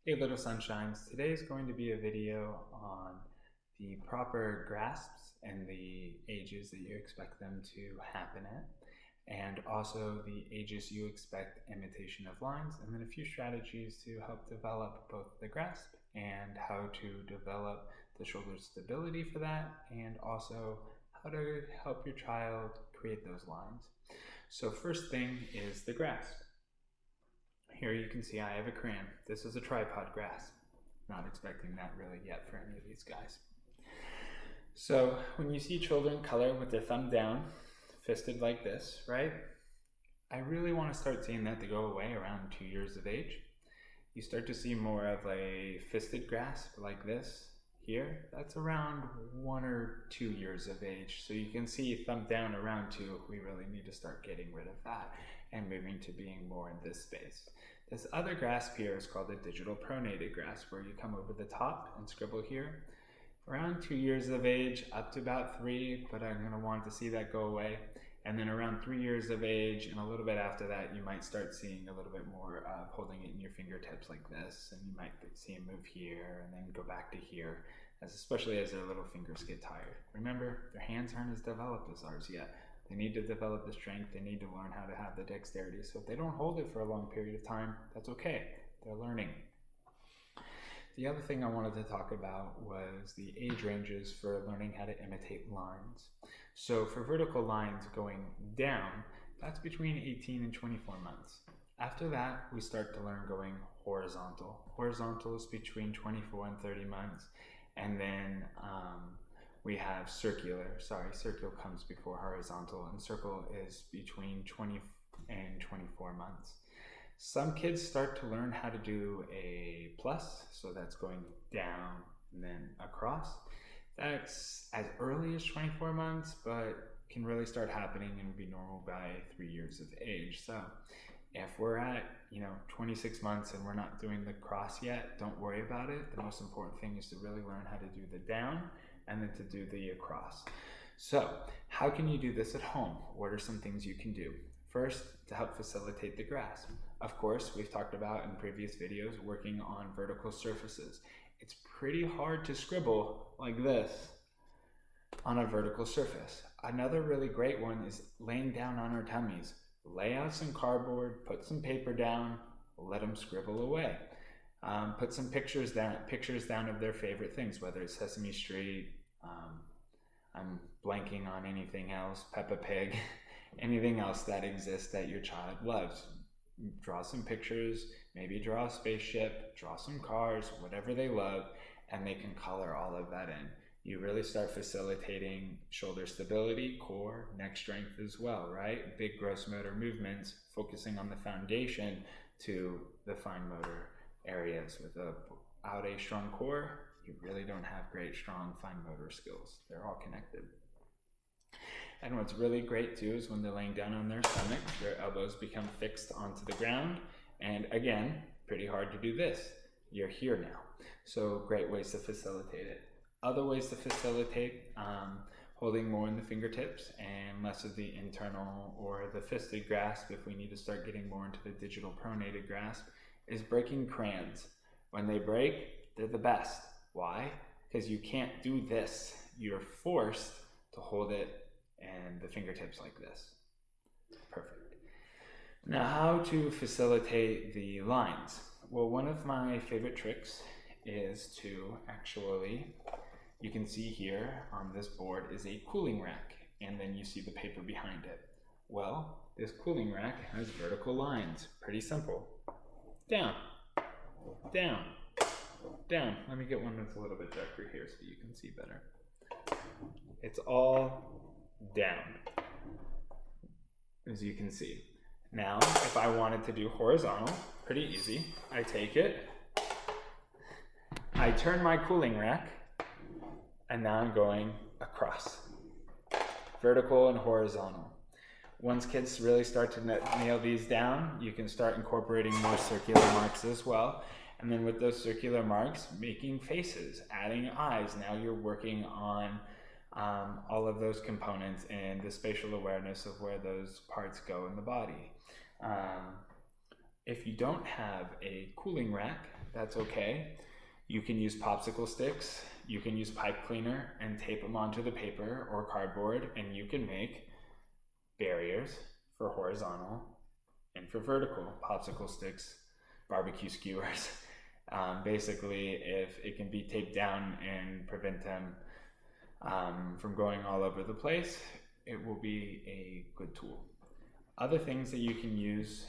Hey little sunshines, today is going to be a video on the proper grasps and the ages that you expect them to happen at, and also the ages you expect imitation of lines, and then a few strategies to help develop both the grasp and how to develop the shoulder stability for that, and also how to help your child create those lines. So first thing is the grasp. Here you can see I have a crayon. This is a tripod grasp. Not expecting that really yet for any of these guys. So when you see children color with their thumb down, fisted like this, right? I really want to start seeing that to go away around 2 years of age. You start to see more of a fisted grasp like this here. That's around 1 or 2 years of age. So you can see thumb down around 2. We really need to start getting rid of that and moving to being more in this space. This other grasp here is called a digital pronated grasp, where you come over the top and scribble here. Around 2 years of age, up to about 3, but I'm going to want to see that go away. And then around 3 years of age, and a little bit after that, you might start seeing a little bit more holding it in your fingertips like this, and you might see them move here and then go back to here, especially as their little fingers get tired. Remember, their hands aren't as developed as ours yet. They need to develop the strength, they need to learn how to have the dexterity. So if they don't hold it for a long period of time, that's okay, they're learning. The other thing I wanted to talk about was the age ranges for learning how to imitate lines. So for vertical lines going down, that's between 18 and 24 months. After that, we start to learn going horizontal. Horizontal is between 24 and 30 months. And then we have circular. Circular comes before horizontal, and circle is between 20 and 24 months. Some kids start to learn how to do a plus, so that's going down and then across. That's as early as 24 months, but can really start happening and be normal by 3 years of age. So if we're at 26 months and we're not doing the cross yet, don't worry about it. The most important thing is to really learn how to do the down and then to do the across. So how can you do this at home? What are some things you can do? First, to help facilitate the grasp. Of course, we've talked about in previous videos working on vertical surfaces. It's pretty hard to scribble like this on a vertical surface. Another really great one is laying down on our tummies. Lay out some cardboard, put some paper down, let them scribble away. Put some pictures down of their favorite things, whether it's Sesame Street, I'm blanking on anything else, Peppa Pig, anything else that exists that your child loves. Draw some pictures, maybe draw a spaceship, draw some cars, whatever they love, and they can color all of that in. You really start facilitating shoulder stability, core, neck strength as well, right? Big gross motor movements, focusing on the foundation to the fine motor areas. Without a strong core, you really don't have great, strong, fine motor skills. They're all connected. And what's really great too is when they're laying down on their stomach, their elbows become fixed onto the ground. And again, pretty hard to do this. You're here now. So great ways to facilitate it. Other ways to facilitate, holding more in the fingertips and less of the internal or the fisted grasp, if we need to start getting more into the digital pronated grasp, is breaking crayons. When they break, they're the best. Why? Because you can't do this. You're forced to hold it and the fingertips like this. Perfect. Now, how to facilitate the lines? Well, one of my favorite tricks is to actually, you can see here on this board is a cooling rack, and then you see the paper behind it. Well, this cooling rack has vertical lines. Pretty simple. Down, down, down. Let me get one that's a little bit darker here so you can see better. It's all down, as you can see. Now, if I wanted to do horizontal, pretty easy. I take it, I turn my cooling rack, and now I'm going across. Vertical and horizontal. Once kids really start to nail these down, you can start incorporating more circular marks as well. And then with those circular marks, making faces, adding eyes. Now you're working on all of those components and the spatial awareness of where those parts go in the body. If you don't have a cooling rack, that's okay. You can use popsicle sticks, you can use pipe cleaner and tape them onto the paper or cardboard, and you can make barriers for horizontal and for vertical popsicle sticks, barbecue skewers. Basically, if it can be taped down and prevent them from going all over the place, it will be a good tool. Other things that you can use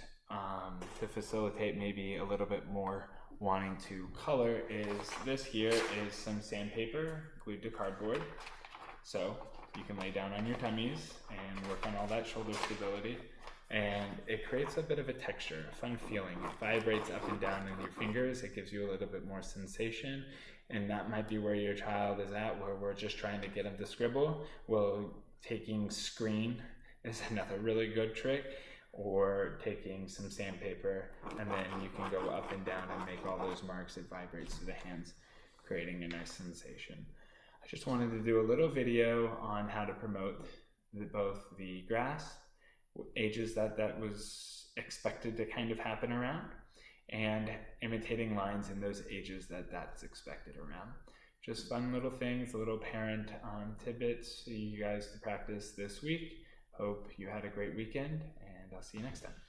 to facilitate maybe a little bit more wanting to color is this here is some sandpaper glued to cardboard. So you can lay down on your tummies and work on all that shoulder stability. And it creates a bit of a texture, a fun feeling. It vibrates up and down in your fingers. It gives you a little bit more sensation. And that might be where your child is at, where we're just trying to get them to scribble. Well, taking screen is another really good trick, or taking some sandpaper, and then you can go up and down and make all those marks. It vibrates to the hands, creating a nice sensation. I just wanted to do a little video on how to promote both the grasp, ages that was expected to kind of happen around, and imitating lines in those ages that's expected around. Just fun little things, little parent tidbits for you guys to practice this week. Hope you had a great weekend, and I'll see you next time.